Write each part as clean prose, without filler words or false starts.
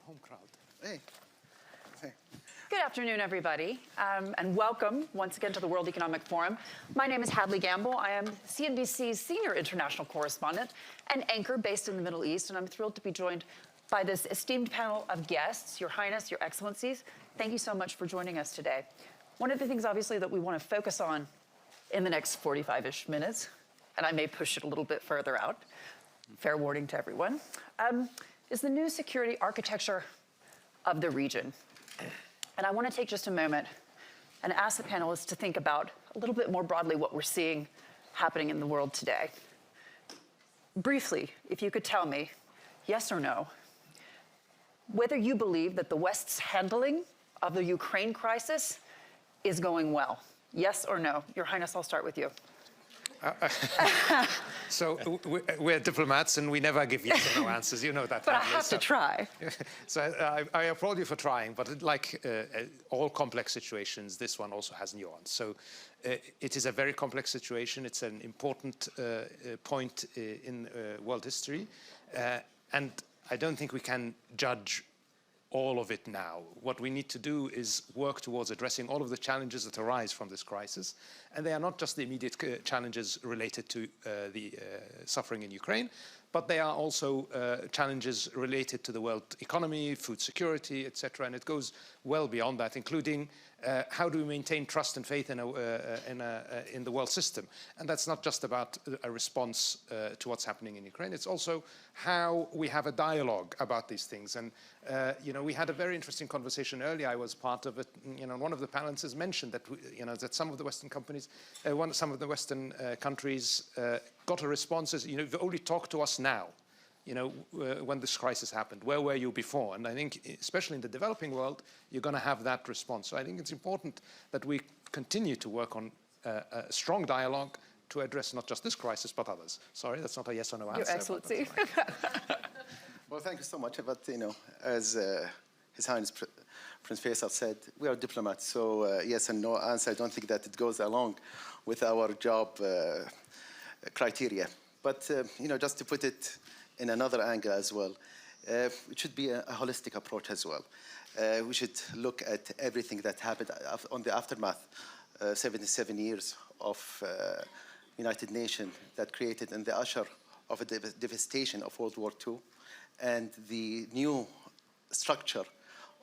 home crowd. Hey. Hey. Good afternoon, everybody, and welcome once again to the World Economic Forum. My name is Hadley Gamble. I am CNBC's senior international correspondent and anchor based in the Middle East, and I'm thrilled to be joined by this esteemed panel of guests, Your Highness, Your Excellencies. Thank you so much for joining us today. One of the things, obviously, that we want to focus on in the next 45-ish minutes, and I may push it a little bit further out, fair warning to everyone, is the new security architecture of the region. And I want to take just a moment and ask the panelists to think about a little bit more broadly what we're seeing happening in the world today. Briefly, if you could tell me, yes or no, whether you believe that the West's handling of the Ukraine crisis is going well. Yes or no? Your Highness, I'll start with you. So we're diplomats and we never give yes or no answers. You know that. But I have to try. So I applaud you for trying, but like all complex situations, this one also has nuance. So it is a very complex situation. It's an important point in world history. And I don't think we can judge all of it now. What we need to do is work towards addressing all of the challenges that arise from this crisis. And they are not just the immediate challenges related to the suffering in Ukraine, but they are also challenges related to the world economy, food security, etc. And it goes well beyond that, including how do we maintain trust and faith in the world system? And that's not just about a response to what's happening in Ukraine. It's also how we have a dialogue about these things. And you know, we had a very interesting conversation earlier. I was part of it. You know, one of the panelists mentioned that that some of the Western companies, some of the Western countries got a response as, you only talk to us now. When this crisis happened, where were you before? And I think, especially in the developing world, you're going to have that response. So I think it's important that we continue to work on a strong dialogue to address not just this crisis, but others. Sorry, that's not a yes or no answer. Your Excellency. Well, thank you so much. But, as His Highness Prince Faisal said, we are diplomats. So yes and no answer, I don't think that it goes along with our job criteria. But, just to put it in another angle as well, it should be a holistic approach as well. We should look at everything that happened on the aftermath, 77 years of United Nations that created in the usher of a devastation of World War II, and the new structure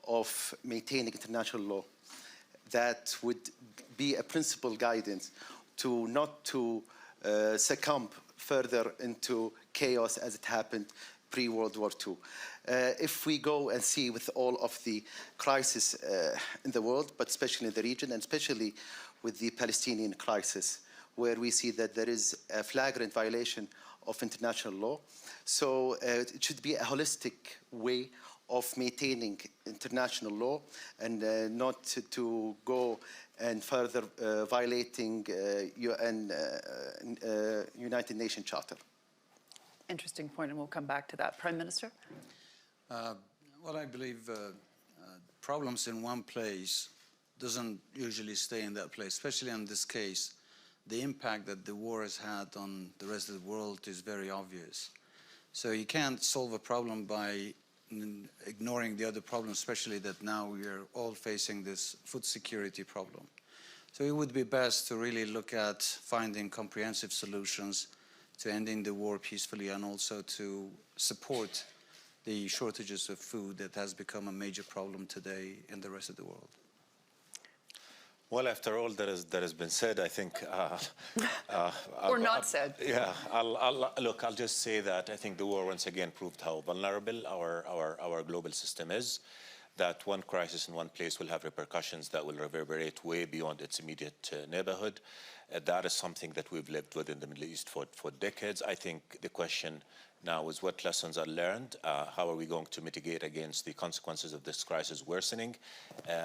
of maintaining international law that would be a principal guidance to not to succumb further into chaos as it happened pre-World War II. If we go and see with all of the crisis in the world, but especially in the region, and especially with the Palestinian crisis, where we see that there is a flagrant violation of international law. So it should be a holistic way of maintaining international law and not to go and further violating United Nations Charter. Interesting point, and we'll come back to that. Prime Minister? Well, I believe problems in one place doesn't usually stay in that place, especially in this case. The impact that the war has had on the rest of the world is very obvious. So you can't solve a problem by ignoring the other problems, especially that now we are all facing this food security problem. So it would be best to really look at finding comprehensive solutions to ending the war peacefully, and also to support the shortages of food that has become a major problem today in the rest of the world. Well, after all that has been said, I think... or not said. Yeah, I'll just say that I think the war once again proved how vulnerable our global system is, that one crisis in one place will have repercussions that will reverberate way beyond its immediate neighborhood. That is something that we've lived with in the Middle East for decades. I think the question now is what lessons are learned, how are we going to mitigate against the consequences of this crisis worsening,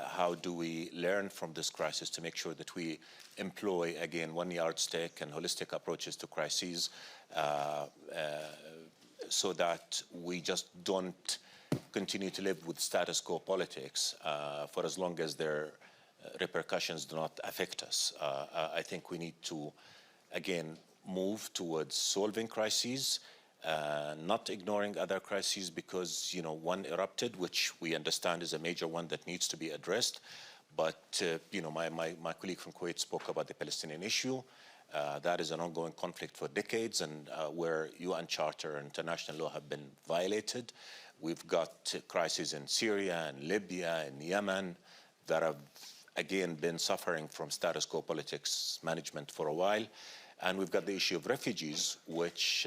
how do we learn from this crisis to make sure that we employ, again, one yardstick and holistic approaches to crises so that we just don't continue to live with status quo politics for as long as their repercussions do not affect us. I think we need to, again, move towards solving crises, not ignoring other crises because, one erupted, which we understand is a major one that needs to be addressed. But, my colleague from Kuwait spoke about the Palestinian issue. That is an ongoing conflict for decades, and where UN Charter and international law have been violated. We've got crises in Syria and Libya and Yemen that have, again, been suffering from status quo politics management for a while. And we've got the issue of refugees, which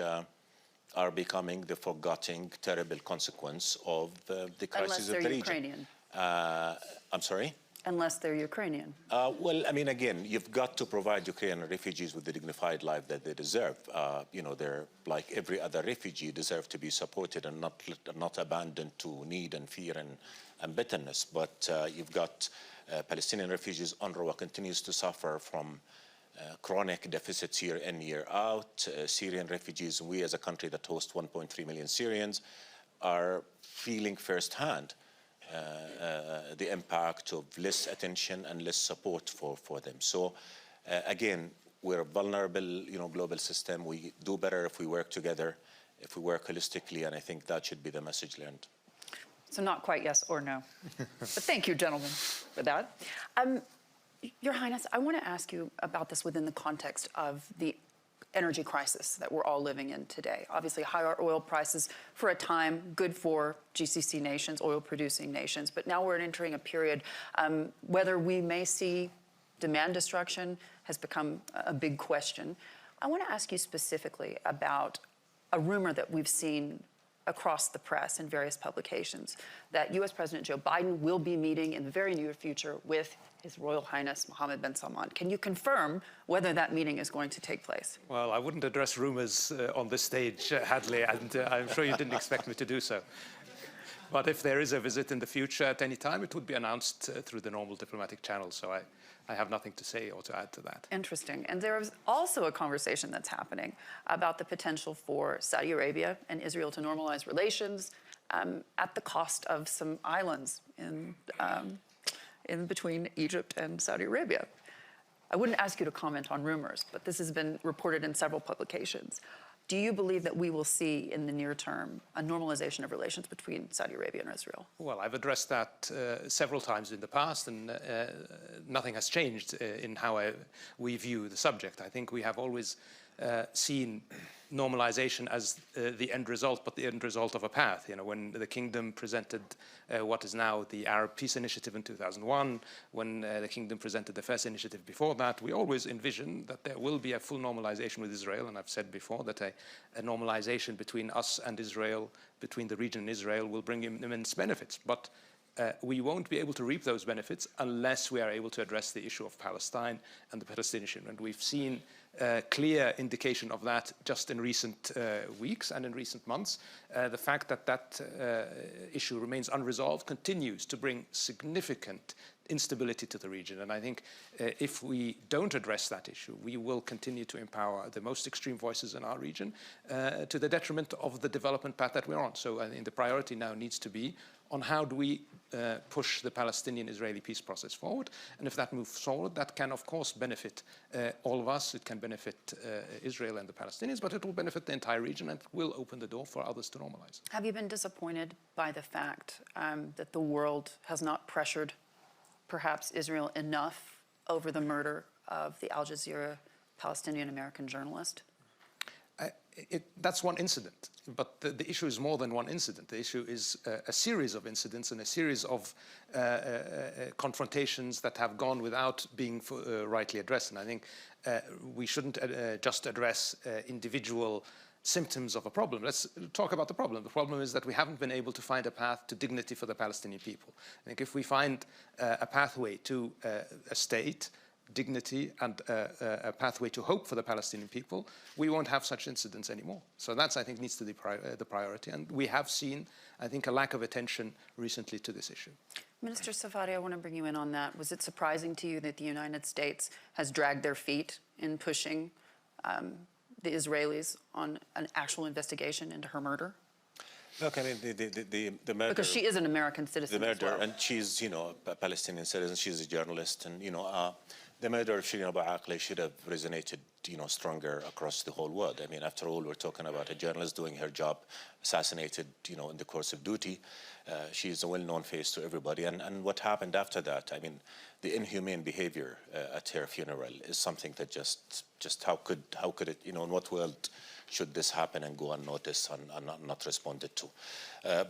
are becoming the forgotten, terrible consequence of the crisis of the region. Unless they're Ukrainian. I'm sorry? Unless they're Ukrainian. Well, I mean, again, you've got to provide Ukrainian refugees with the dignified life that they deserve. They're like every other refugee, deserve to be supported and not abandoned to need and fear and bitterness. But you've got Palestinian refugees. UNRWA continues to suffer from chronic deficits year in, year out. Syrian refugees, we as a country that hosts 1.3 million Syrians, are feeling firsthand the impact of less attention and less support for them. So again, we're a vulnerable, global system. We do better if we work together, if we work holistically, and I think that should be the message learned. So not quite yes or no. But thank you, gentlemen, for that. Your Highness, I want to ask you about this within the context of the energy crisis that we're all living in today. Obviously, higher oil prices for a time, good for GCC nations, oil-producing nations, but now we're entering a period whether we may see demand destruction has become a big question. I want to ask you specifically about a rumor that we've seen across the press in various publications that U.S. President Joe Biden will be meeting in the very near future with His Royal Highness Mohammed bin Salman. Can you confirm whether that meeting is going to take place? Well, I wouldn't address rumors on this stage, Hadley, and I'm sure you didn't expect me to do so. But if there is a visit in the future at any time, it would be announced through the normal diplomatic channels. So I have nothing to say or to add to that. Interesting. And there is also a conversation that's happening about the potential for Saudi Arabia and Israel to normalize relations at the cost of some islands in between Egypt and Saudi Arabia. I wouldn't ask you to comment on rumors, but this has been reported in several publications. Do you believe that we will see in the near term a normalization of relations between Saudi Arabia and Israel? Well, I've addressed that several times in the past, and nothing has changed in how we view the subject. I think we have always seen normalization as the end result, but the end result of a path. When the kingdom presented what is now the Arab Peace Initiative in 2001, when the kingdom presented the first initiative before that, we always envisioned that there will be a full normalization with Israel. And I've said before that a normalization between us and Israel, between the region and Israel, will bring immense benefits. But we won't be able to reap those benefits unless we are able to address the issue of Palestine and the Palestinian. And we've seen clear indication of that just in recent weeks and in recent months. The fact that issue remains unresolved continues to bring significant instability to the region. And I think if we don't address that issue, we will continue to empower the most extreme voices in our region to the detriment of the development path that we're on. So I think the priority now needs to be on how do we push the Palestinian-Israeli peace process forward. And if that moves forward, that can, of course, benefit all of us. It can benefit Israel and the Palestinians, but it will benefit the entire region and will open the door for others to normalize. Have you been disappointed by the fact that the world has not pressured perhaps Israel enough over the murder of the Al Jazeera Palestinian-American journalist? That's one incident, but the issue is more than one incident. The issue is a series of incidents and a series of confrontations that have gone without being rightly addressed. And I think we shouldn't just address individual symptoms of a problem. Let's talk about the problem. The problem is that we haven't been able to find a path to dignity for the Palestinian people. I think if we find a pathway to a state, dignity, and a pathway to hope for the Palestinian people, we won't have such incidents anymore. So that's, I think, needs to be the priority. And we have seen, I think, a lack of attention recently to this issue. Minister Safadi, I want to bring you in on that. Was it surprising to you that the United States has dragged their feet in pushing the Israelis on an actual investigation into her murder? Look, I mean, the murder... Because she is an American citizen The murder, as well. and she's, a Palestinian citizen, she's a journalist, and, the murder of Shireen Abu Akleh should have resonated, stronger across the whole world. I mean, after all, we're talking about a journalist doing her job, assassinated, in the course of duty. She's a well-known face to everybody. And what happened after that, I mean, the inhumane behavior at her funeral is something that just how could it, in what world should this happen and go unnoticed and not responded to?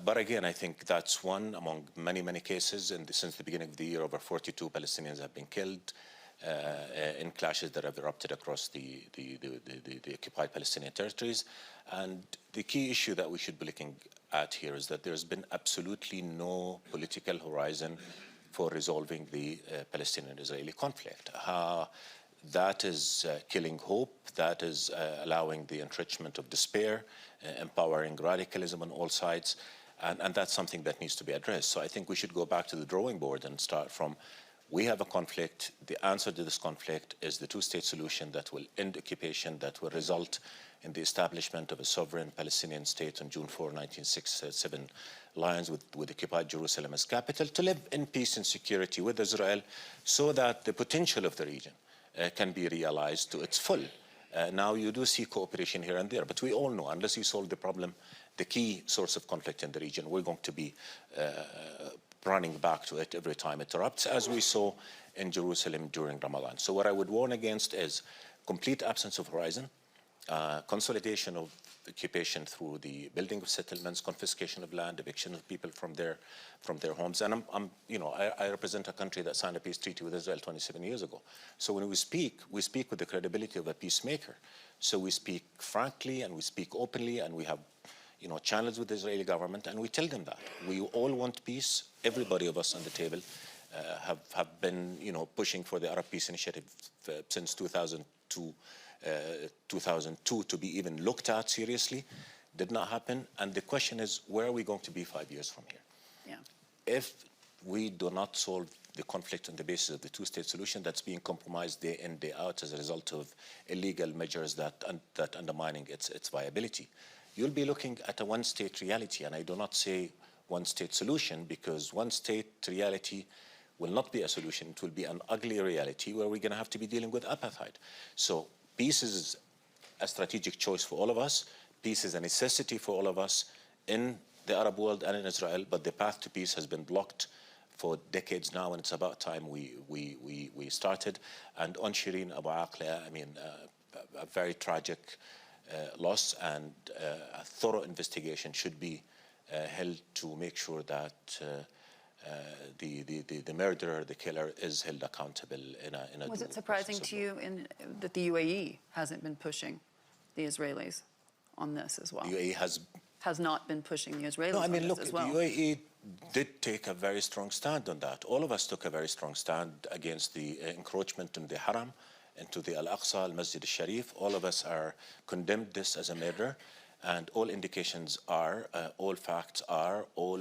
But again, I think that's one among many, many cases. Since the beginning of the year, over 42 Palestinians have been killed in clashes that have erupted across the occupied Palestinian territories. And the key issue that we should be looking at here is that there's been absolutely no political horizon for resolving the Palestinian-Israeli conflict. That is killing hope, that is allowing the entrenchment of despair, empowering radicalism on all sides, and that's something that needs to be addressed. So I think we should go back to the drawing board and start from, we have a conflict, the answer to this conflict is the two-state solution that will end occupation, that will result in the establishment of a sovereign Palestinian state on June 4, 1967, lines with occupied Jerusalem as capital, to live in peace and security with Israel so that the potential of the region can be realized to its full. Now you do see cooperation here and there, but we all know unless you solve the problem, the key source of conflict in the region, we're going to be running back to it every time it erupts, as we saw in Jerusalem during Ramadan. So what I would warn against is complete absence of horizon, consolidation of occupation through the building of settlements, confiscation of land, eviction of people from their homes. And I represent a country that signed a peace treaty with Israel 27 years ago. So when we speak with the credibility of a peacemaker. So we speak frankly and we speak openly, and we have channels with the Israeli government, and we tell them that we all want peace. Everybody of us on the table have been pushing for the Arab Peace Initiative since 2002 to be even looked at seriously. Did not happen. And the question is, where are we going to be 5 years from here? Yeah. If we do not solve the conflict on the basis of the two-state solution that's being compromised day in, day out as a result of illegal measures that undermining its viability, you'll be looking at a one-state reality. And I do not say one-state solution, because one-state reality will not be a solution. It will be an ugly reality where we're going to have to be dealing with apartheid. So peace is a strategic choice for all of us. Peace is a necessity for all of us in the Arab world and in Israel, but the path to peace has been blocked for decades now, and it's about time we started. And on Shireen Abu Akleh, I mean, a very tragic loss, and a thorough investigation should be held to make sure that the murderer, the killer, is held accountable in a. Was it surprising to you that the UAE hasn't been pushing the Israelis on this as well? UAE has not been pushing the Israelis. No, I mean, on look, this as well. the UAE did take a very strong stand on that. All of us took a very strong stand against the encroachment in the Haram, into the Al-Aqsa, Al-Masjid al-Sharif. All of us are condemned this as a murder, and all indications are, all facts are, all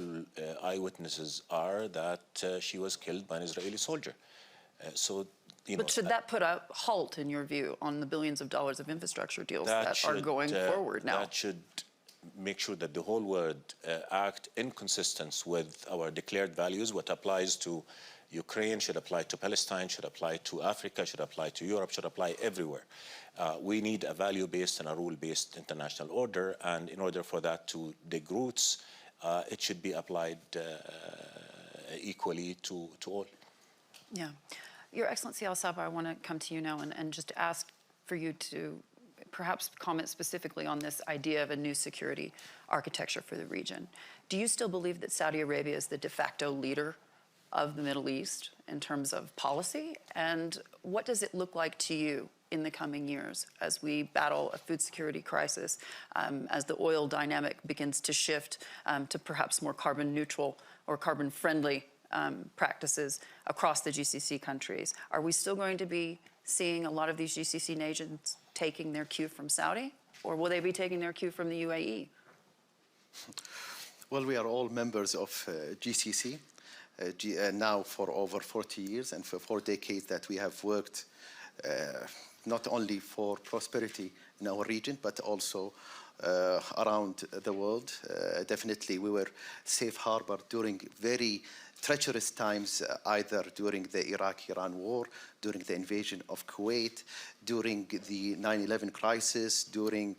eyewitnesses are that she was killed by an Israeli soldier. But should that put a halt, in your view, on the billions of dollars of infrastructure deals that are going forward now? That should make sure that the whole world act in consistence with our declared values. What applies to Ukraine should apply to Palestine, should apply to Africa, should apply to Europe, should apply everywhere. We need a value-based and a rule-based international order, and in order for that to dig roots, it should be applied equally to all. Yeah. Your Excellency Al-Sabah, I want to come to you now and just ask for you to perhaps comment specifically on this idea of a new security architecture for the region. Do you still believe that Saudi Arabia is the de facto leader of the Middle East in terms of policy? And what does it look like to you in the coming years as we battle a food security crisis, as the oil dynamic begins to shift to perhaps more carbon neutral or carbon friendly practices across the GCC countries? Are we still going to be seeing a lot of these GCC nations taking their cue from Saudi, or will they be taking their cue from the UAE? Well, we are all members of GCC now for over 40 years, and for 4 decades that we have worked not only for prosperity in our region, but also around the world. Definitely, we were safe harbor during very treacherous times, either during the Iraq-Iran war, during the invasion of Kuwait, during the 9/11 crisis, during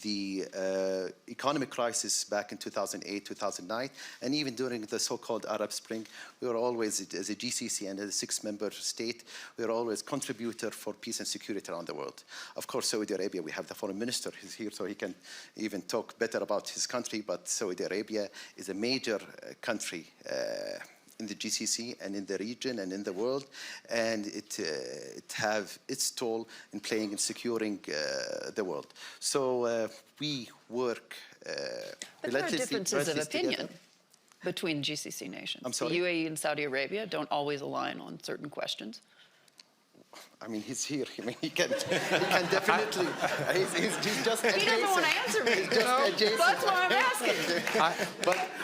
the economic crisis back in 2008, 2009, and even during the so-called Arab Spring. We were always, as a GCC and as a six-member state, we were always contributor for peace and security around the world. Of course, Saudi Arabia, we have the foreign minister who's here, so he can even talk better about his country, but Saudi Arabia is a major country in the GCC and in the region and in the world, and it have its toll in playing and securing the world. So we work but there are differences of opinion between GCC nations. I'm sorry? The UAE and Saudi Arabia don't always align on certain questions. I mean, he's here. I mean, he can definitely. He's just adjacent. He doesn't want to answer me. That's why I'm asking.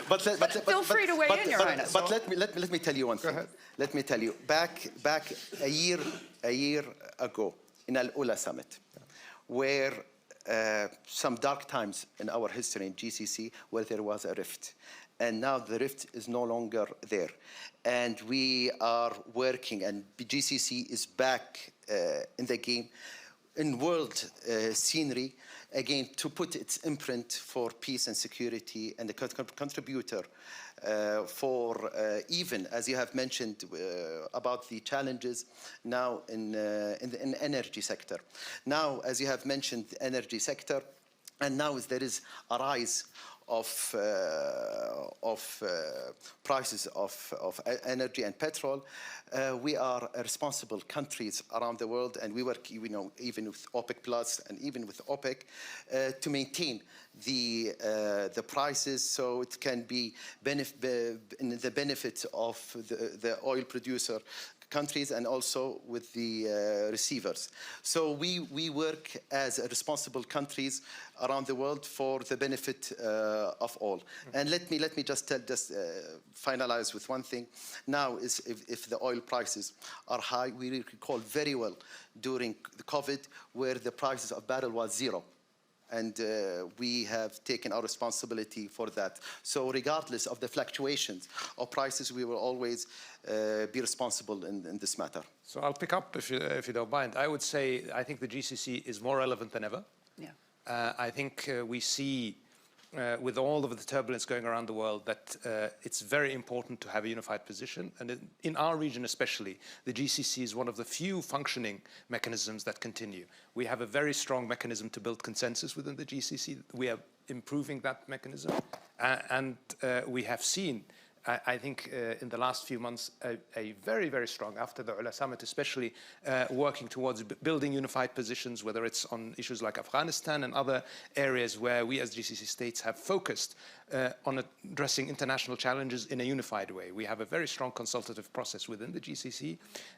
But feel free to weigh in, Your Highness. But let me tell you one thing. Let me tell you. Back a year ago in Al-Ula Summit, where some dark times in our history in GCC, where there was a rift. And now the rift is no longer there. And we are working, and GCC is back in the game, in world scenery, again, to put its imprint for peace and security, and a contributor for even, as you have mentioned, about the challenges now in the energy sector. Now, as you have mentioned, the energy sector, and now there is a rise of prices of energy and petrol. We are responsible countries around the world, and we work, even with OPEC Plus and even with OPEC, to maintain the prices, so it can be in the benefit of the oil producer countries and also with the receivers. So we work as responsible countries around the world for the benefit of all. And let me just finalize with one thing. Now, is if the oil prices are high, we recall very well during the COVID, where the prices of barrel was zero. And we have taken our responsibility for that. So regardless of the fluctuations of prices, we will always be responsible in this matter. So I'll pick up, if you don't mind. I would say I think the GCC is more relevant than ever. Yeah. I think we see, with all of the turbulence going around the world, that it's very important to have a unified position. And in our region especially, the GCC is one of the few functioning mechanisms that continue. We have a very strong mechanism to build consensus within the GCC. We are improving that mechanism. And we have seen, I think, in the last few months, a very, very strong, after the Ula Summit especially, working towards building unified positions, whether it's on issues like Afghanistan and other areas where we as GCC states have focused on addressing international challenges in a unified way. We have a very strong consultative process within the GCC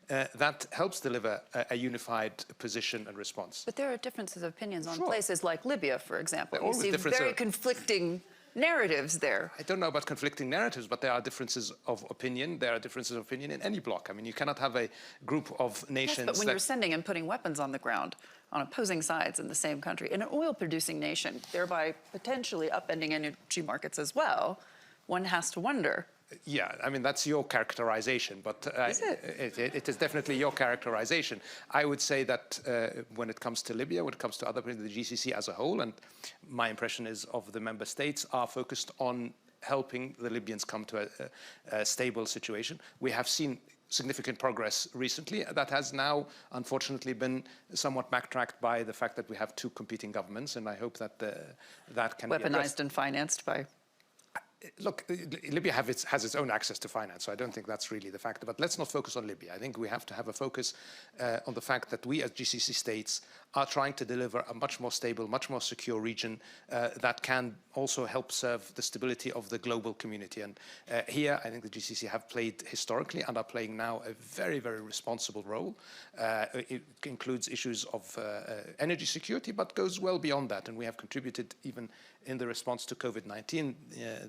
that helps deliver a unified position and response. But there are differences of opinions on Sure. places like Libya, for example. There are You always see very conflicting narratives there. I don't know about conflicting narratives, but there are differences of opinion. There are differences of opinion in any bloc. I mean, you cannot have a group of nations. Yes, but when you're sending and putting weapons on the ground on opposing sides in the same country, in an oil-producing nation, thereby potentially upending energy markets as well, one has to wonder. Yeah, I mean, that's your characterization, but Is it? It is definitely your characterization. I would say that when it comes to Libya, when it comes to other places, the GCC as a whole, and my impression is of the member states are focused on helping the Libyans come to a stable situation. We have seen significant progress recently that has now, unfortunately, been somewhat backtracked by the fact that we have two competing governments, and I hope that that can be addressed. Weaponized and financed by... Look, Libya has its own access to finance, so I don't think that's really the factor. But let's not focus on Libya. I think we have to have a focus on the fact that we as GCC states are trying to deliver a much more stable, much more secure region that can also help serve the stability of the global community. And here, I think the GCC have played historically and are playing now a very, very responsible role. It includes issues of energy security, but goes well beyond that. And we have contributed even in the response to COVID-19.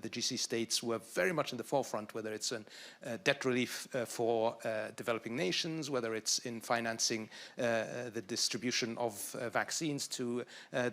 The GCC states were very much in the forefront, whether it's in debt relief for developing nations, whether it's in financing the distribution of vaccines to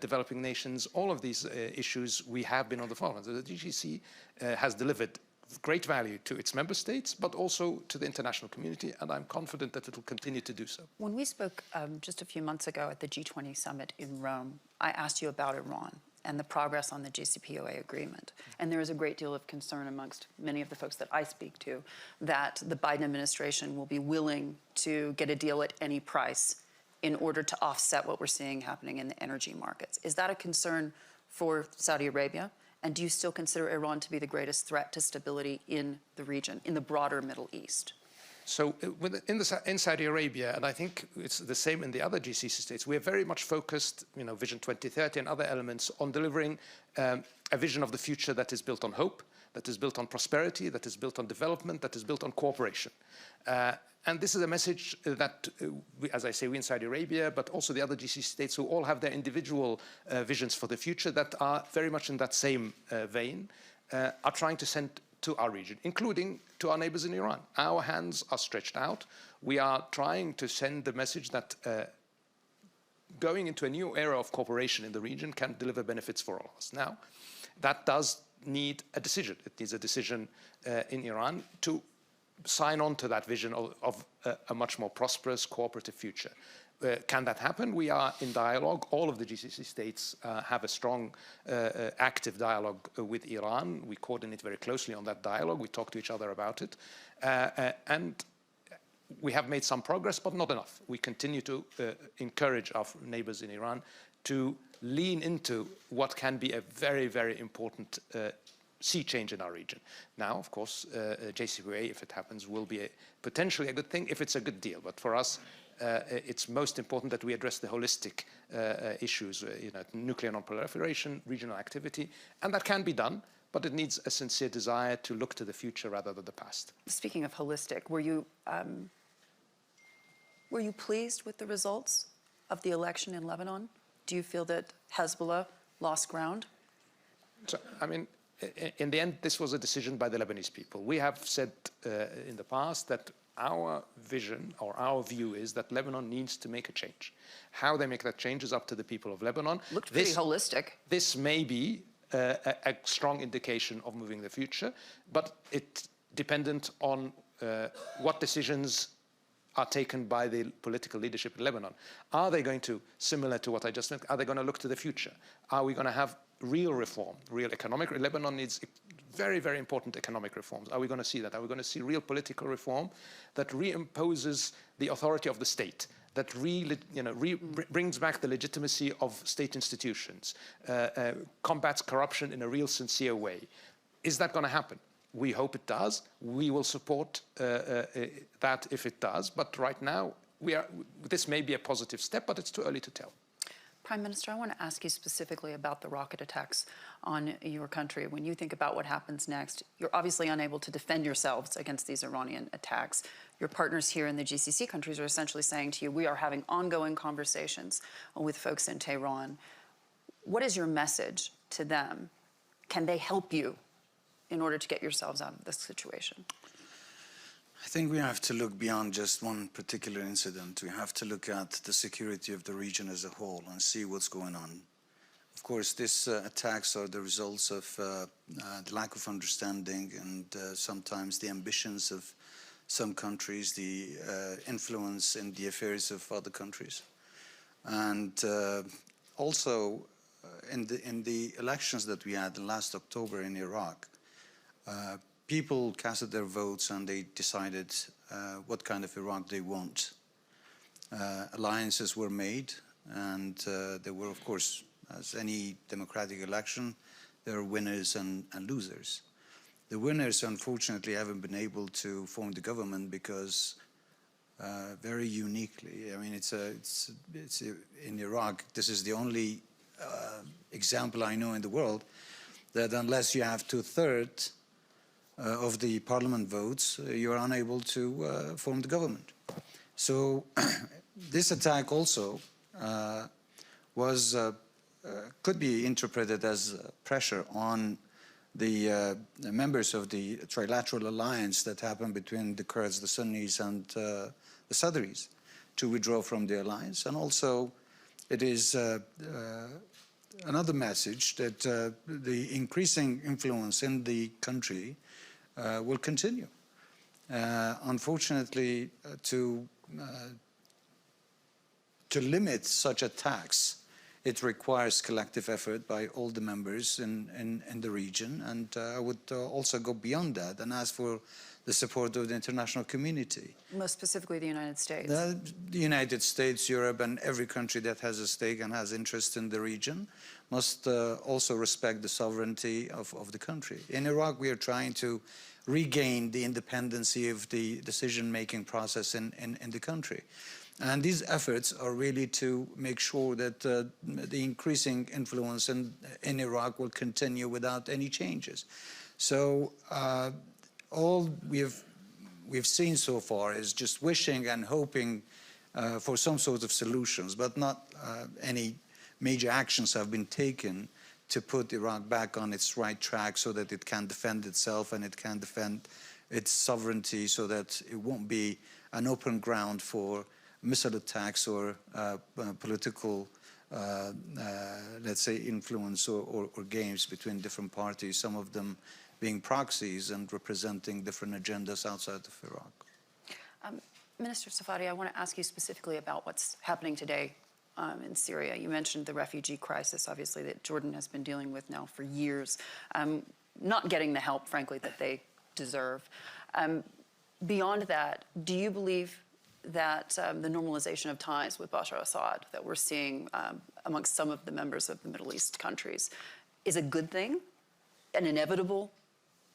developing nations. All of these issues, we have been on the forefront. So the GCC has delivered great value to its member states, but also to the international community, and I'm confident that it will continue to do so. When we spoke just a few months ago at the G20 summit in Rome, I asked you about Iran and the progress on the JCPOA agreement. And there is a great deal of concern amongst many of the folks that I speak to that the Biden administration will be willing to get a deal at any price in order to offset what we're seeing happening in the energy markets. Is that a concern for Saudi Arabia? And do you still consider Iran to be the greatest threat to stability in the region, in the broader Middle East? So in Saudi Arabia, and I think it's the same in the other GCC states, we are very much focused, Vision 2030 and other elements, on delivering a vision of the future that is built on hope, that is built on prosperity, that is built on development, that is built on cooperation. And this is a message that, as I say, we in Saudi Arabia, but also the other GCC states who all have their individual visions for the future that are very much in that same vein, are trying to send to our region, including to our neighbors in Iran. Our hands are stretched out. We are trying to send the message that going into a new era of cooperation in the region can deliver benefits for all of us. Now, that does need a decision. It needs a decision in Iran to sign on to that vision of a much more prosperous, cooperative future. Can that happen? We are in dialogue. All of the GCC states have a strong, active dialogue with Iran. We coordinate very closely on that dialogue. We talk to each other about it. And we have made some progress, but not enough. We continue to encourage our neighbors in Iran to lean into what can be a very, very important sea change in our region. Now, of course, JCPOA, if it happens, will be potentially a good thing if it's a good deal. But for us, it's most important that we address the holistic issues, nuclear non-proliferation, regional activity, and that can be done, but it needs a sincere desire to look to the future rather than the past. Speaking of holistic, were you pleased with the results of the election in Lebanon? Do you feel that Hezbollah lost ground? So, I mean, in the end, this was a decision by the Lebanese people. We have said in the past that our vision or our view is that Lebanon needs to make a change. How they make that change is up to the people of Lebanon. Looked pretty holistic. This may be a strong indication of moving the future, but it's dependent on what decisions are taken by the political leadership in Lebanon. Are they going to, similar to what I just said, are they going to look to the future? Are we going to have real reform, real economic? Lebanon needs very, very important economic reforms. Are we going to see that? Are we going to see real political reform that reimposes the authority of the state, that brings back the legitimacy of state institutions, combats corruption in a real, sincere way? Is that going to happen? We hope it does. We will support that if it does. But right now, this may be a positive step, but it's too early to tell. Prime Minister, I want to ask you specifically about the rocket attacks on your country. When you think about what happens next, you're obviously unable to defend yourselves against these Iranian attacks. Your partners here in the GCC countries are essentially saying to you, we are having ongoing conversations with folks in Tehran. What is your message to them? Can they help you in order to get yourselves out of this situation? I think we have to look beyond just one particular incident. We have to look at the security of the region as a whole and see what's going on. Of course, these attacks are the results of the lack of understanding and sometimes the ambitions of some countries, the influence in the affairs of other countries. And also, in the elections that we had last October in Iraq, people casted their votes and they decided what kind of Iraq they want. Alliances were made, and there were, of course, as any democratic election, there are winners and losers. The winners, unfortunately, haven't been able to form the government because very uniquely, I mean, it's in Iraq, this is the only example I know in the world that unless you have 2/3 of the parliament votes, you are unable to form the government. So this attack also could be interpreted as pressure on the members of the trilateral alliance that happened between the Kurds, the Sunnis, and the Sadris to withdraw from the alliance. And also it is another message that the increasing influence in the country will continue. Unfortunately, to limit such attacks, it requires collective effort by all the members in the region. And I would also go beyond that and ask for the support of the international community. Most specifically, the United States. The United States, Europe, and every country that has a stake and has interest in the region must also respect the sovereignty of the country. In Iraq, we are trying to regain the independency of the decision-making process in the country. And these efforts are really to make sure that the increasing influence in Iraq will continue without any changes. So all we've seen so far is just wishing and hoping for some sort of solutions, but not any major actions have been taken to put Iraq back on its right track so that it can defend itself and it can defend its sovereignty so that it won't be an open ground for missile attacks or political, let's say, influence or games between different parties, some of them being proxies and representing different agendas outside of Iraq. Minister Safadi, I want to ask you specifically about what's happening today in Syria. You mentioned the refugee crisis, obviously, that Jordan has been dealing with now for years, not getting the help, frankly, that they deserve. Beyond that, do you believe that the normalization of ties with Bashar Assad that we're seeing amongst some of the members of the Middle East countries is a good thing, an inevitable,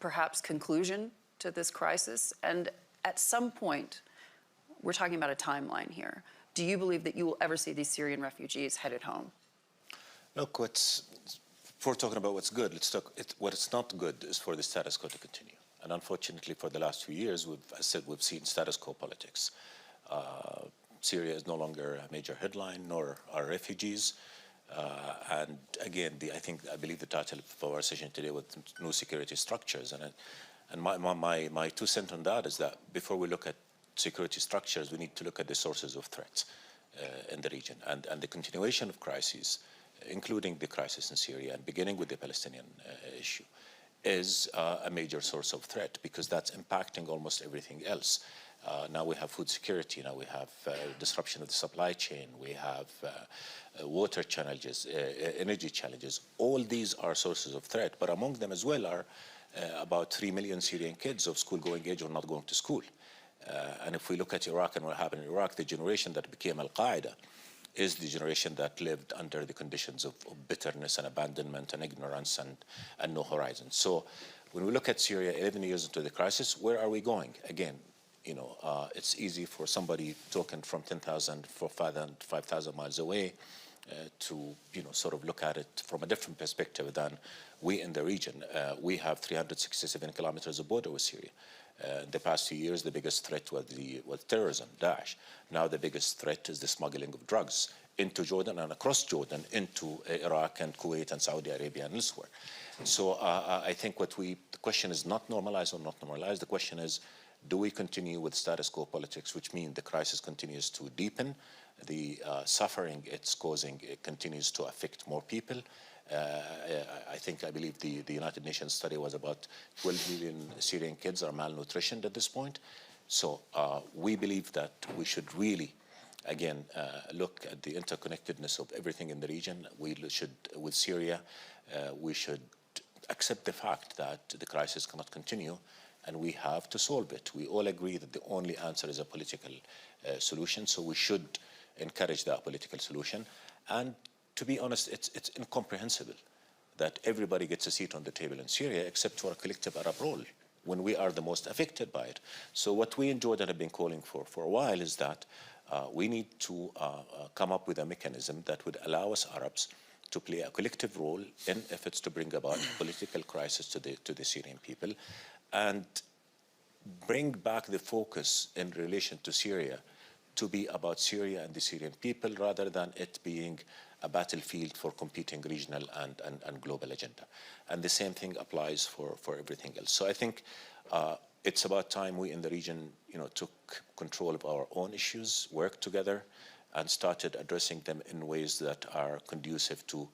perhaps, conclusion to this crisis? And at some point, we're talking about a timeline here. Do you believe that you will ever see these Syrian refugees headed home? Look, if we're talking about what's good, let's talk. What is not good is for the status quo to continue. And unfortunately, for the last few years, we've seen status quo politics. Syria is no longer a major headline, nor are refugees. And again, I believe the title of our session today was new security structures. And my 2 cents on that is that before we look at security structures, we need to look at the sources of threats in the region. And the continuation of crises, including the crisis in Syria and beginning with the Palestinian issue, is a major source of threat because that's impacting almost everything else. Now we have food security, now we have disruption of the supply chain, we have water challenges, energy challenges. All these are sources of threat, but among them as well are about 3 million Syrian kids of school-going age who are not going to school. And if we look at Iraq and what happened in Iraq, the generation that became Al-Qaeda is the generation that lived under the conditions of bitterness and abandonment and ignorance and no horizon. So when we look at Syria 11 years into the crisis, where are we going? Again, it's easy for somebody talking from 10,000, 5,000 miles away to, sort of look at it from a different perspective than we in the region. We have 367 kilometers of border with Syria. In the past few years, the biggest threat was terrorism, Daesh. Now the biggest threat is the smuggling of drugs into Jordan and across Jordan into Iraq and Kuwait and Saudi Arabia and elsewhere. So I think the question is not normalize or not normalize. The question is, do we continue with status quo politics, which means the crisis continues to deepen, the suffering it's causing continues to affect more people. I believe the United Nations study was about 12 million Syrian kids are malnutritioned at this point. So we believe that we should really, again, look at the interconnectedness of everything in the region. We should, with Syria, we should accept the fact that the crisis cannot continue and we have to solve it. We all agree that the only answer is a political solution, so we should encourage that political solution. And to be honest, it's incomprehensible that everybody gets a seat on the table in Syria except for a collective Arab role when we are the most affected by it. So what we in Jordan have been calling for a while is that we need to come up with a mechanism that would allow us Arabs to play a collective role in efforts to bring about a political crisis to the Syrian people and bring back the focus in relation to Syria to be about Syria and the Syrian people rather than it being a battlefield for competing regional and global agenda. And the same thing applies for everything else. So I think it's about time we in the region took control of our own issues, worked together, and started addressing them in ways that are conducive to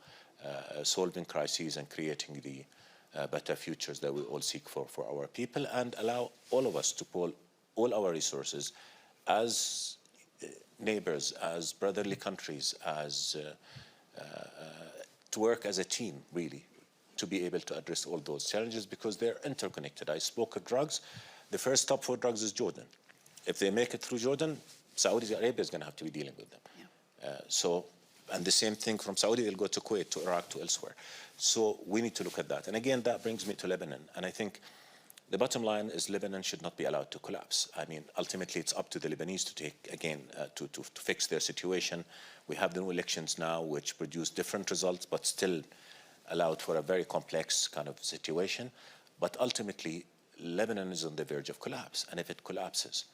solving crises and creating better futures that we all seek for our people, and allow all of us to pull all our resources as neighbors, as brotherly countries, as to work as a team, really, to be able to address all those challenges, because they're interconnected. I spoke of drugs. The first stop for drugs is Jordan. If they make it through Jordan, Saudi Arabia is going to have to be dealing with them. Yeah. And the same thing from Saudi, they'll go to Kuwait, to Iraq, to elsewhere. So we need to look at that. And again, that brings me to Lebanon. And I think the bottom line is Lebanon should not be allowed to collapse. I mean, ultimately, it's up to the Lebanese to take, again, to fix their situation. We have the new elections now, which produce different results, but still allowed for a very complex kind of situation. But ultimately, Lebanon is on the verge of collapse. And if it collapses,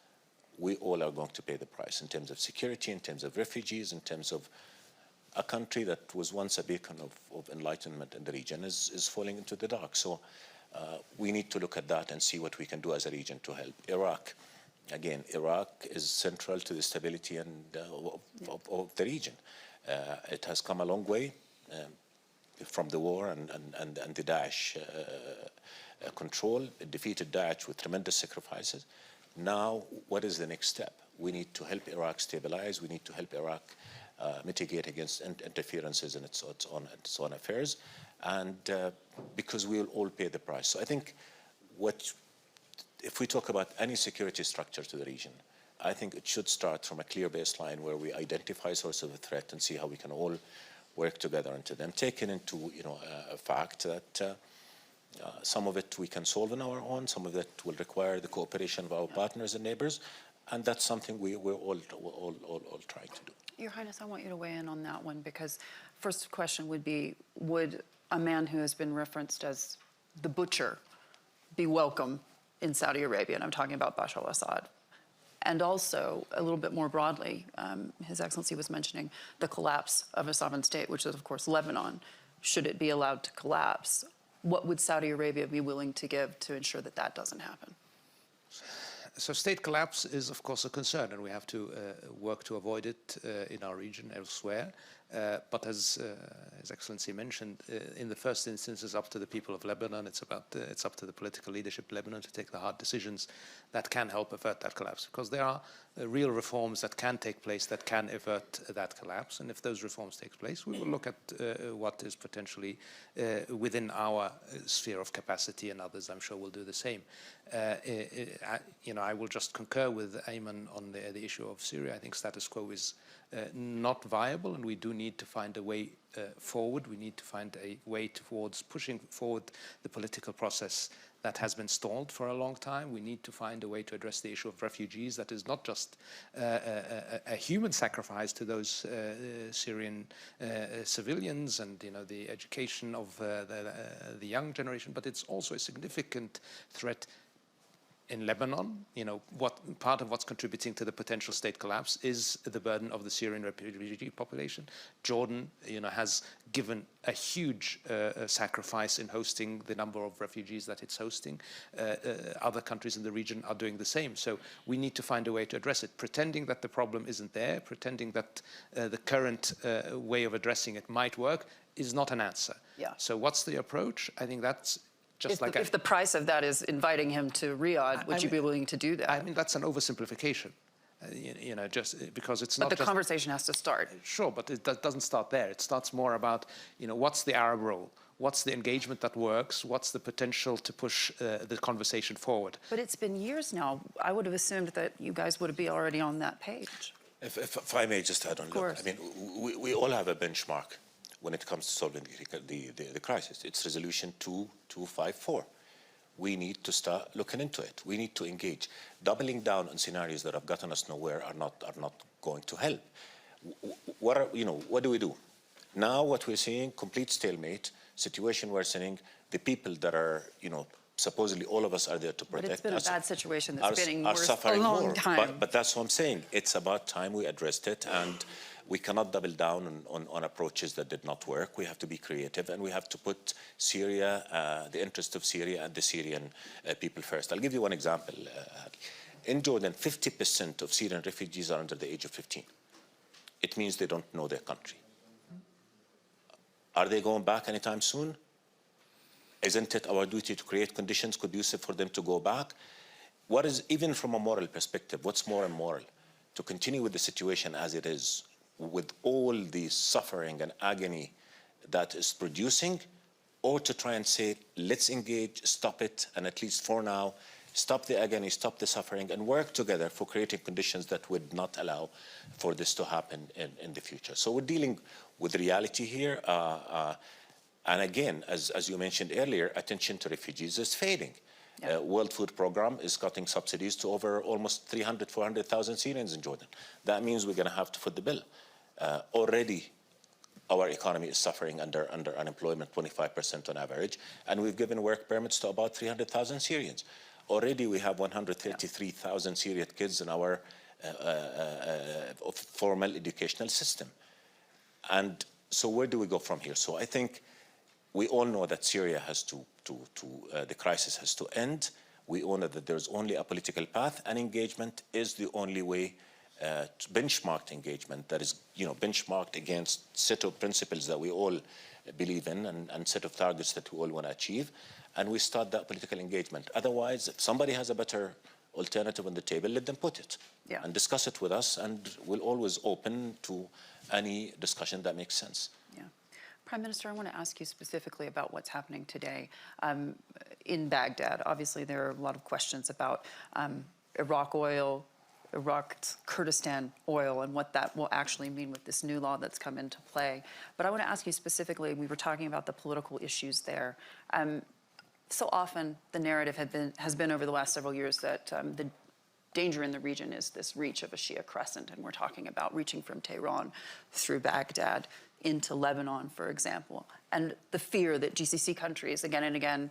we all are going to pay the price in terms of security, in terms of refugees, in terms of a country that was once a beacon of enlightenment in the region is falling into the dark. So we need to look at that and see what we can do as a region to help. Iraq, again, Iraq is central to the stability and of the region. It has come a long way from the war and the Daesh control. It defeated Daesh with tremendous sacrifices. Now, what is the next step? We need to help Iraq stabilize. We need to help Iraq mitigate against interferences in its own affairs, and because we will all pay the price. So I think if we talk about any security structure to the region, I think it should start from a clear baseline where we identify sources of a threat and see how we can all work together into them, taking into a fact that some of it we can solve on our own, some of it will require the cooperation of our partners and neighbors, and that's something we're all trying to do. Your Highness, I want you to weigh in on that one, because first question would be, would a man who has been referenced as the butcher be welcome in Saudi Arabia? And I'm talking about Bashar al-Assad. And also, a little bit more broadly, His Excellency was mentioning the collapse of a sovereign state, which is, of course, Lebanon. Should it be allowed to collapse, what would Saudi Arabia be willing to give to ensure that that doesn't happen? So state collapse is, of course, a concern, and we have to work to avoid it in our region, elsewhere. But as His Excellency mentioned, in the first instance, it's up to the people of Lebanon. It's up to the political leadership of Lebanon to take the hard decisions that can help avert that collapse, because there are real reforms that can take place that can avert that collapse. And if those reforms take place, we will look at what is potentially within our sphere of capacity, and others, I'm sure, will do the same. I will just concur with Ayman on the issue of Syria. I think status quo is not viable, and we do need to find a way forward. We need to find a way towards pushing forward the political process that has been stalled for a long time. We need to find a way to address the issue of refugees that is not just a human sacrifice to those Syrian civilians and the education of the young generation, but it's also a significant threat in Lebanon. Part of what's contributing to the potential state collapse is the burden of the Syrian refugee population. Jordan, has given a huge sacrifice in hosting the number of refugees that it's hosting. Other countries in the region are doing the same. So we need to find a way to address it. Pretending that the problem isn't there, pretending that the current way of addressing it might work, is not an answer. Yeah. So what's the approach? I think that's if the price of that is inviting him to Riyadh, would you be willing to do that? I mean, that's an oversimplification. Just because it's not. But the conversation has to start. Sure, but it doesn't start there. It starts more about, what's the Arab role? What's the engagement that works? What's the potential to push the conversation forward? But it's been years now. I would have assumed that you guys would be already on that page. If I may just add on, look, I mean, we all have a benchmark when it comes to solving the crisis. It's Resolution 2254. We need to start looking into it. We need to engage. Doubling down on scenarios that have gotten us nowhere are not going to help. What do we do? Now what we're seeing, complete stalemate, situation worsening, the people that are, supposedly all of us are there to protect. But it's been a bad situation that's been are worse suffering a long more. time. But that's what I'm saying. It's about time we addressed it, and we cannot double down on approaches that did not work. We have to be creative, and we have to put Syria, the interest of Syria and the Syrian people first. I'll give you one example. In Jordan, 50% of Syrian refugees are under the age of 15. It means they don't know their country. Are they going back anytime soon? Isn't it our duty to create conditions conducive for them to go back? What is, even from a moral perspective, what's more immoral? To continue with the situation as it is, with all the suffering and agony that is producing, or to try and say, let's engage, stop it, and at least for now, stop the agony, stop the suffering, and work together for creating conditions that would not allow for this to happen in the future. So we're dealing with reality here. And again, as you mentioned earlier, attention to refugees is fading. Yeah. World Food Program is cutting subsidies to over almost 300,000, 400,000 Syrians in Jordan. That means we're going to have to foot the bill. Already, our economy is suffering under unemployment, 25% on average, and we've given work permits to about 300,000 Syrians. Already, we have 133,000 Syrian kids in our formal educational system. And so where do we go from here? So I think we all know that Syria has the crisis has to end. We all know that there's only a political path, and engagement is the only way, benchmarked engagement that is, benchmarked against set of principles that we all believe in and set of targets that we all want to achieve. And we start that political engagement. Otherwise, if somebody has a better alternative on the table, let them put it and discuss it with us, and we're always open to any discussion that makes sense. Yeah. Prime Minister, I want to ask you specifically about what's happening today in Baghdad. Obviously, there are a lot of questions about Iraq oil, Iraq's Kurdistan oil, and what that will actually mean with this new law that's come into play. But I want to ask you specifically, we were talking about the political issues there. So often the narrative has been over the last several years that the danger in the region is this reach of a Shia crescent, and we're talking about reaching from Tehran through Baghdad into Lebanon, for example. And the fear that GCC countries again and again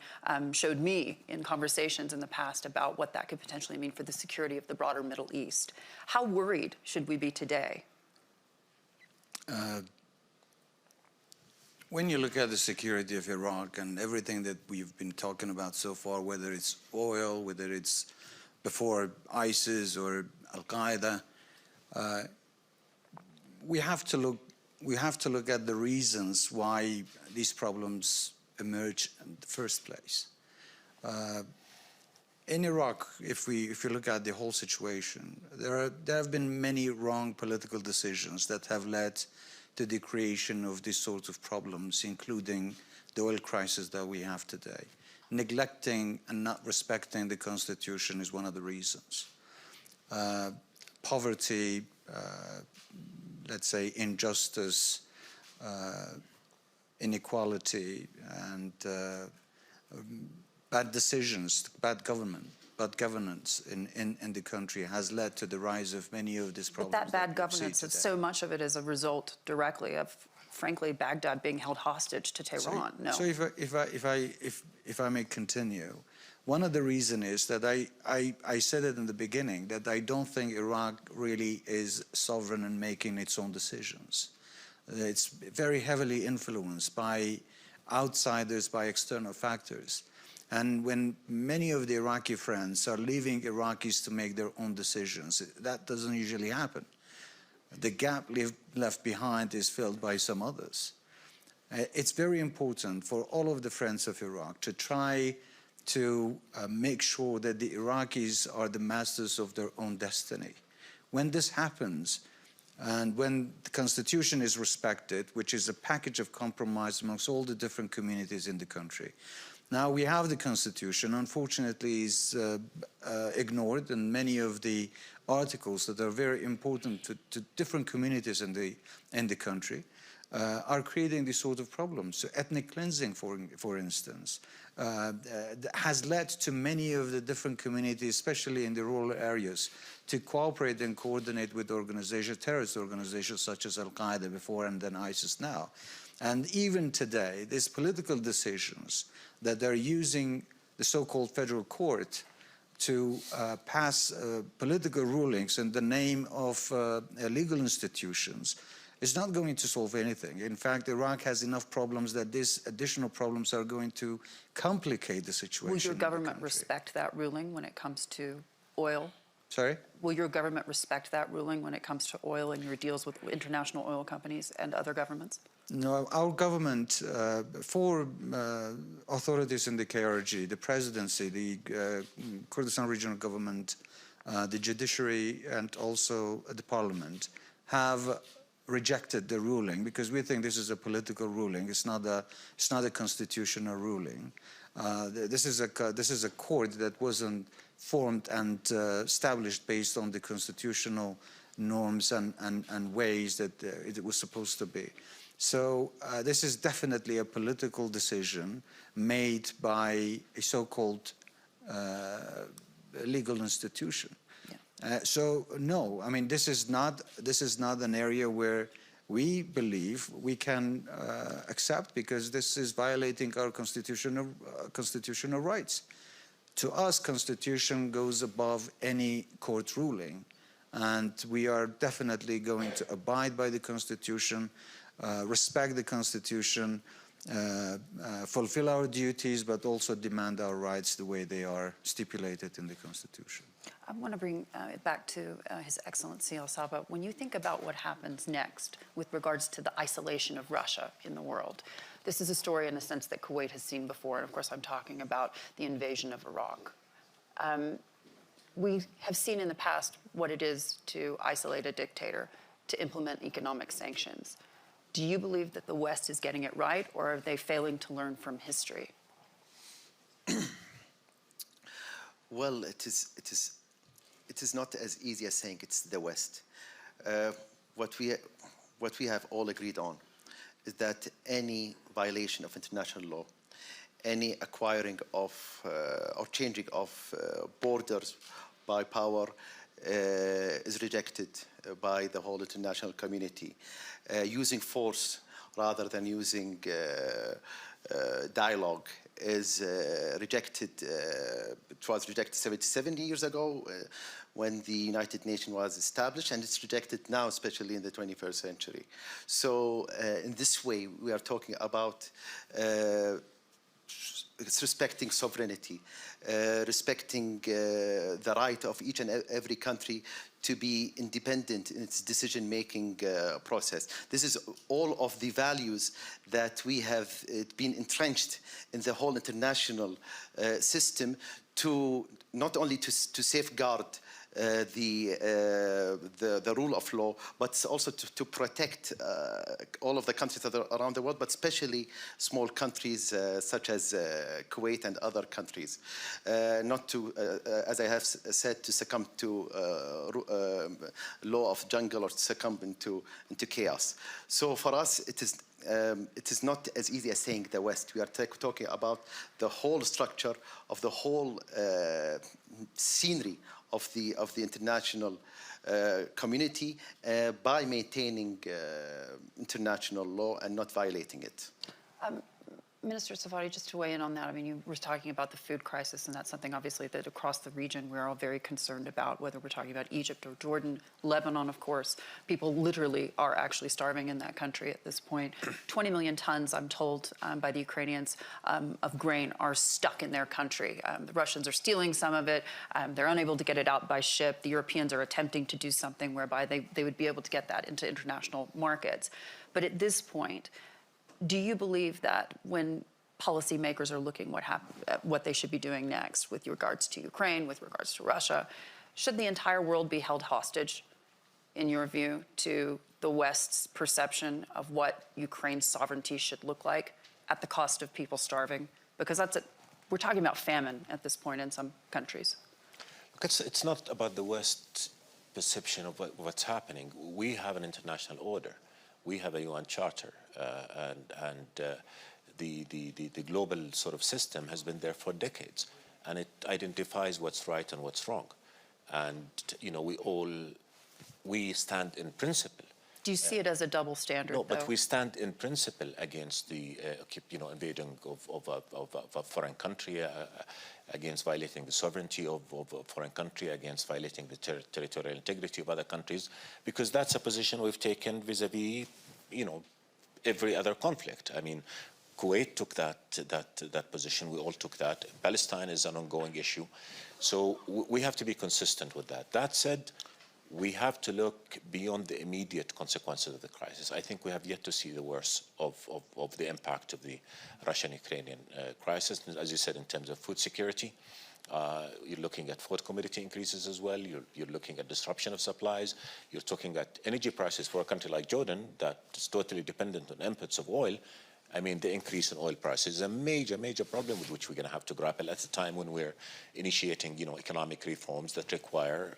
showed me in conversations in the past about what that could potentially mean for the security of the broader Middle East. How worried should we be today? When you look at the security of Iraq and everything that we've been talking about so far, whether it's oil, whether it's before ISIS or Al-Qaeda, we have to look at the reasons why these problems emerge in the first place. In Iraq, if you look at the whole situation, there have been many wrong political decisions that have led to the creation of these sorts of problems, including the oil crisis that we have today. Neglecting and not respecting the Constitution is one of the reasons. Poverty, let's say injustice, inequality, and bad decisions, bad governance in the country has led to the rise of many of these problems. But that bad governance, so much of it is a result directly of, frankly, Baghdad being held hostage to Tehran. So if I may continue, one of the reasons is that I said it in the beginning, that I don't think Iraq really is sovereign in making its own decisions. It's very heavily influenced by outsiders, by external factors. And when many of the Iraqi friends are leaving Iraqis to make their own decisions, that doesn't usually happen. The gap left behind is filled by some others. It's very important for all of the friends of Iraq to try to make sure that the Iraqis are the masters of their own destiny. When this happens, and when the Constitution is respected, which is a package of compromise amongst all the different communities in the country. Now we have the Constitution, unfortunately is ignored, and many of the articles that are very important to different communities in the country are creating these sort of problems. So ethnic cleansing, for instance, has led to many of the different communities, especially in the rural areas, to cooperate and coordinate with terrorist organizations such as Al-Qaeda before and then ISIS now. And even today, these political decisions that they're using the so-called federal court to pass political rulings in the name of legal institutions is not going to solve anything. In fact, Iraq has enough problems that these additional problems are going to complicate the situation. Will your government respect that ruling when it comes to oil? Sorry? Will your government respect that ruling when it comes to oil and your deals with international oil companies and other governments? No, our government, for authorities in the KRG, the presidency, the Kurdistan Regional Government, the judiciary, and also the parliament, have rejected the ruling because we think this is a political ruling. It's not a constitutional ruling. This is a court that wasn't formed and established based on the constitutional norms and ways that it was supposed to be. So this is definitely a political decision made by a so-called legal institution. Yeah. So no, I mean this is not an area where we believe we can accept, because this is violating our constitutional rights. To us, constitution goes above any court ruling, and we are definitely going to abide by the constitution, respect the constitution, fulfill our duties, but also demand our rights the way they are stipulated in the constitution. I want to bring it back to His Excellency Al Sabah. When you think about what happens next with regards to the isolation of Russia in the world, this is a story in a sense that Kuwait has seen before, and of course I'm talking about the invasion of Iraq. We have seen in the past what it is to isolate a dictator, to implement economic sanctions. Do you believe that the West is getting it right, or are they failing to learn from history? Well, it is not as easy as saying it's the West. What we have all agreed on is that any violation of international law, any acquiring of or changing of borders by power is rejected by the whole international community. Using force rather than using dialogue is rejected. It was rejected 70 years ago when the United Nations was established, and it's rejected now, especially in the 21st century. So in this way, we are talking about respecting sovereignty, respecting the right of each and every country to be independent in its decision-making process. This is all of the values that we have been entrenched in the whole international system to not only to safeguard the rule of law, but also to protect all of the countries that are around the world, but especially small countries such as Kuwait and other countries, not to, as I have said, to succumb to law of jungle or to succumb into chaos. So for us, it is not as easy as saying the West. We are talking about the whole structure of the whole scenery of the international community by maintaining international law and not violating it. Minister Safadi, just to weigh in on that, I mean, you were talking about the food crisis, and that's something obviously that across the region we're all very concerned about, whether we're talking about Egypt or Jordan, Lebanon, of course. People literally are actually starving in that country at this point. 20 million tons, I'm told by the Ukrainians, of grain are stuck in their country. The Russians are stealing some of it. They're unable to get it out by ship. The Europeans are attempting to do something whereby they would be able to get that into international markets. But at this point, do you believe that when policymakers are looking at what they should be doing next with regards to Ukraine, with regards to Russia, should the entire world be held hostage, in your view, to the West's perception of what Ukraine's sovereignty should look like at the cost of people starving? Because we're talking about famine at this point in some countries. Look, it's not about the West's perception of what's happening. We have an international order. We have a UN charter, and the global sort of system has been there for decades, and it identifies what's right and what's wrong. And you know, we stand in principle. Do you see it as a double standard? No, but though? we stand in principle against the invading of a foreign country, against violating the sovereignty of a foreign country, against violating the territorial integrity of other countries, because that's a position we've taken vis-a-vis, every other conflict. I mean, Kuwait took that position. We all took that. Palestine is an ongoing issue. So we have to be consistent with that. That said, we have to look beyond the immediate consequences of the crisis. I think we have yet to see the worst of the impact of the Russian-Ukrainian crisis. As you said, in terms of food security, you're looking at food commodity increases as well. You're looking at disruption of supplies. You're talking at energy prices for a country like Jordan that is totally dependent on inputs of oil. I mean, the increase in oil prices is a major, major problem with which we're going to have to grapple at a time when we're initiating, economic reforms that require,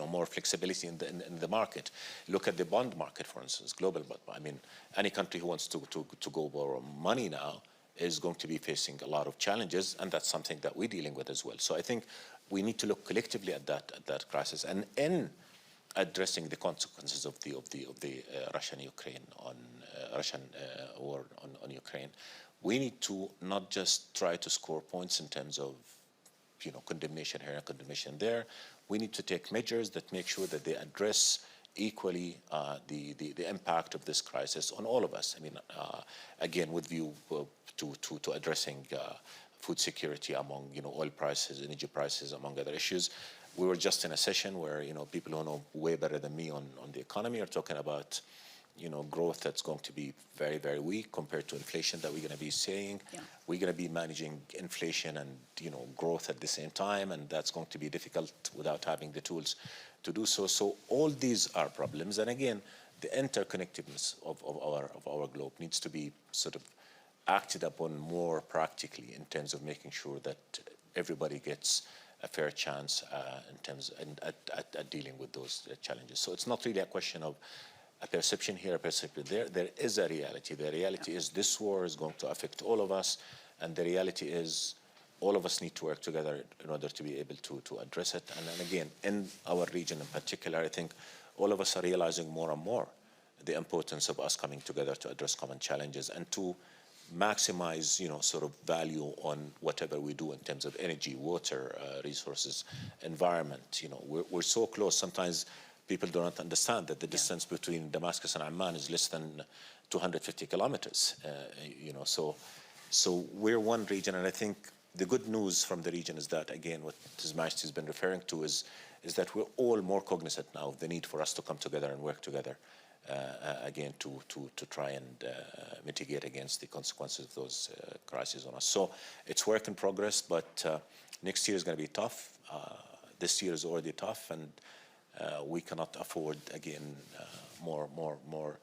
more flexibility in the market. Look at the bond market, for instance, global. I mean, any country who wants to go borrow money now is going to be facing a lot of challenges, and that's something that we're dealing with as well. So I think we need to look collectively at that crisis, and in addressing the consequences of the Russian war on Ukraine, we need to not just try to score points in terms of condemnation here and condemnation there. We need to take measures that make sure that they address equally the impact of this crisis on all of us. I mean, again, with view to addressing food security among oil prices, energy prices, among other issues. We were just in a session where people who know way better than me on the economy are talking about growth that's going to be very, very weak compared to inflation that we're going to be seeing. Yeah. We're going to be managing inflation and growth at the same time, and that's going to be difficult without having the tools to do so. So all these are problems, and again, the interconnectedness of our globe needs to be sort of acted upon more practically in terms of making sure that everybody gets a fair chance in terms at dealing with those challenges. So it's not really a question of a perception here, a perception there. There is a reality. The reality is this war is going to affect all of us, and the reality is all of us need to work together in order to be able to address it. And then again, in our region in particular, I think all of us are realizing more and more the importance of us coming together to address common challenges and to maximize, sort of value on whatever we do in terms of energy, water, resources, environment. We're so close. Sometimes people do not understand that the distance between Damascus and Amman is less than 250 kilometers. So we're one region, and I think the good news from the region is that, again, what His Majesty has been referring to is that we're all more cognizant now of the need for us to come together and work together. Again, to try and mitigate against the consequences of those crises on us. So it's work in progress, but next year is going to be tough. This year is already tough, and we cannot afford, again, more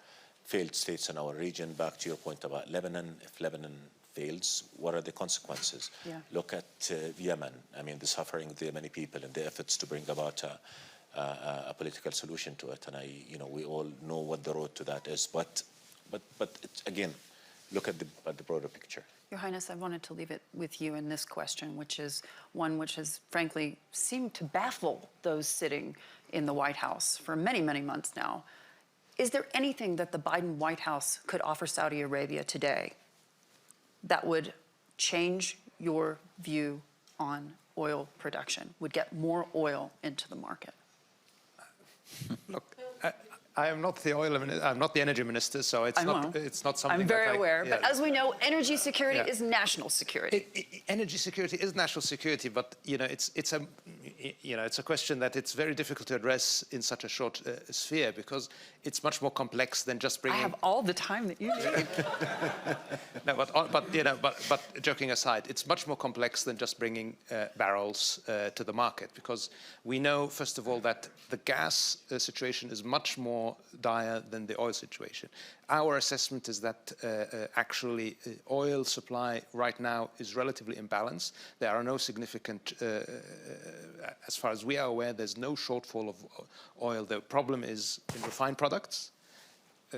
failed states in our region. Back to your point about Lebanon, if Lebanon fails, what are the consequences? Yeah. Look at Yemen. I mean, the suffering of the Yemeni people and the efforts to bring about a political solution to it, and we all know what the road to that is. But it's, again, look at the broader picture. Your Highness, I wanted to leave it with you in this question, which is one which has frankly seemed to baffle those sitting in the White House for many, many months now. Is there anything that the Biden White House could offer Saudi Arabia today that would change your view on oil production, would get more oil into the market? Look, I am not the I'm not the energy minister, so it's not something. I'm very aware, but as we know, energy security is national security. Energy security is national security, but it's a question that it's very difficult to address in such a short sphere, because it's much more complex than just bringing. I have all the time that you need. No, but joking aside, it's much more complex than just bringing barrels to the market, because we know, first of all, that the gas situation is much more dire than the oil situation. Our assessment is that actually oil supply right now is relatively imbalanced. There are no significant, as far as we are aware, there's no shortfall of oil. The problem is in refined products,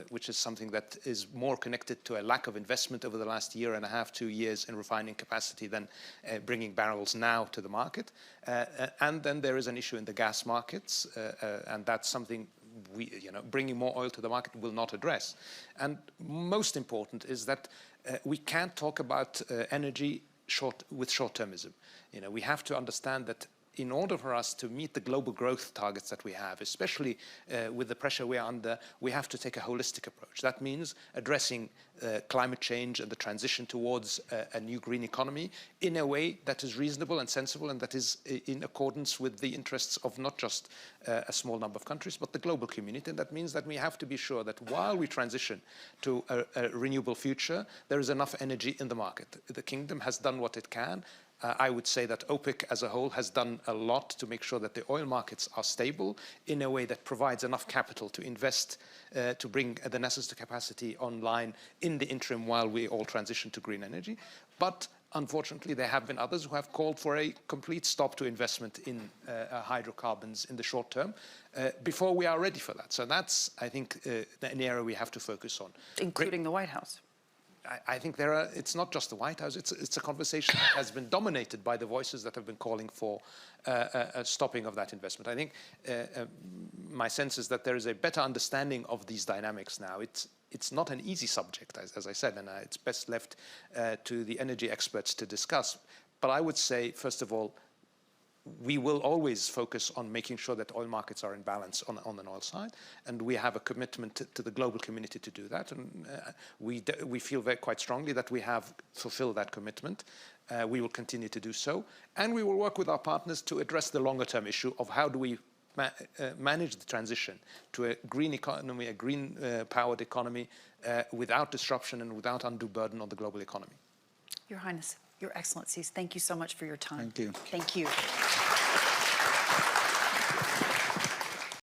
which is something that is more connected to a lack of investment over the last year and a half, 2 years in refining capacity than bringing barrels now to the market. And then there is an issue in the gas markets, and that's something bringing more oil to the market will not address. And most important is that we can't talk about energy with short-termism. We have to understand that in order for us to meet the global growth targets that we have, especially with the pressure we are under, we have to take a holistic approach. That means addressing climate change and the transition towards a new green economy in a way that is reasonable and sensible and that is in accordance with the interests of not just a small number of countries, but the global community. And that means that we have to be sure that while we transition to a renewable future, there is enough energy in the market. The Kingdom has done what it can. I would say that OPEC as a whole has done a lot to make sure that the oil markets are stable in a way that provides enough capital to invest, to bring the necessary capacity online in the interim while we all transition to green energy. But unfortunately, there have been others who have called for a complete stop to investment in hydrocarbons in the short term before we are ready for that. So that's, I think, an area we have to focus on. Including the White House. I think it's not just the White House, it's a conversation that has been dominated by the voices that have been calling for a stopping of that investment. I think my sense is that there is a better understanding of these dynamics now. It's not an easy subject, as I said, and it's best left to the energy experts to discuss. But I would say, first of all, we will always focus on making sure that oil markets are in balance on the oil side, and we have a commitment to the global community to do that, and we feel quite strongly that we have fulfilled that commitment. We will continue to do so, and we will work with our partners to address the longer-term issue of how do we manage the transition to a green economy, a green-powered economy, without disruption and without undue burden on the global economy. Your Highness, Your Excellencies, thank you so much for your time. Thank you. Thank you.